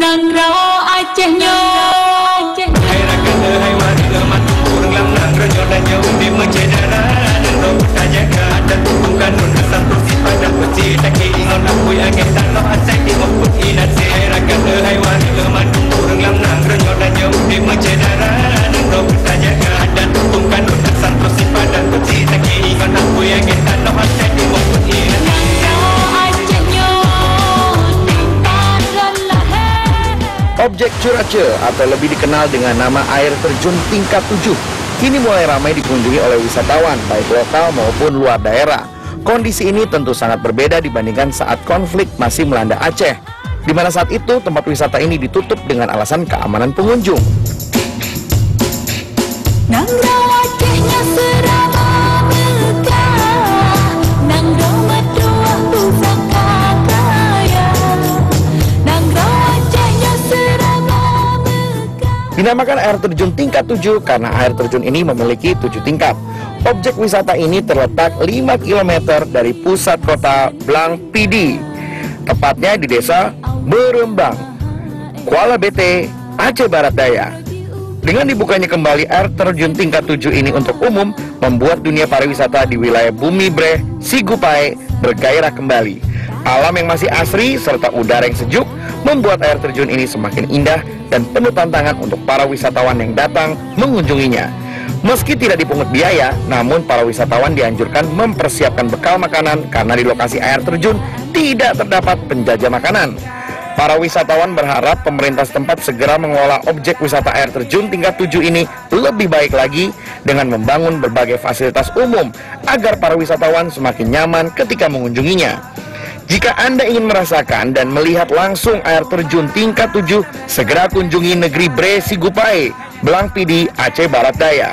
Nangro Acehnya Hai rakan hai wari leman kurang lam nang rejo dan jauh di menjedara dan roh tajaga dan tubuhkan untuk satu sifat dan kunci taki ingon aku angin dan roh asai di mokut inat si hai rakan hai wari leman kurang lam nang rejo dan jauh di menjedara dan roh tajaga dan tubuhkan untuk satu sifat dan kunci taki ingon aku angin dan roh asai di mokut inat Objek Curace atau lebih dikenal dengan nama air terjun tingkat 7 kini mulai ramai dikunjungi oleh wisatawan baik lokal maupun luar daerah. Kondisi ini tentu sangat berbeda dibandingkan saat konflik masih melanda Aceh, di mana saat itu tempat wisata ini ditutup dengan alasan keamanan pengunjung. Dinamakan air terjun tingkat 7 karena air terjun ini memiliki 7 tingkat. Objek wisata ini terletak 5 km dari pusat kota Blang Pidi, tepatnya di desa Berembang, Kuala Bete, Aceh Barat Daya. Dengan dibukanya kembali air terjun tingkat 7 ini untuk umum, membuat dunia pariwisata di wilayah Bumi Breh, Sigupai bergairah kembali. Alam yang masih asri serta udara yang sejuk membuat air terjun ini semakin indah dan penuh tantangan untuk para wisatawan yang datang mengunjunginya. Meski tidak dipungut biaya, namun para wisatawan dianjurkan mempersiapkan bekal makanan karena di lokasi air terjun tidak terdapat penjajah makanan. Para wisatawan berharap pemerintah setempat segera mengelola objek wisata air terjun tingkat 7 ini lebih baik lagi dengan membangun berbagai fasilitas umum agar para wisatawan semakin nyaman ketika mengunjunginya. Jika Anda ingin merasakan dan melihat langsung air terjun tingkat 7, segera kunjungi negeri Breh Sigupai, Blang Pidi, Aceh Barat Daya.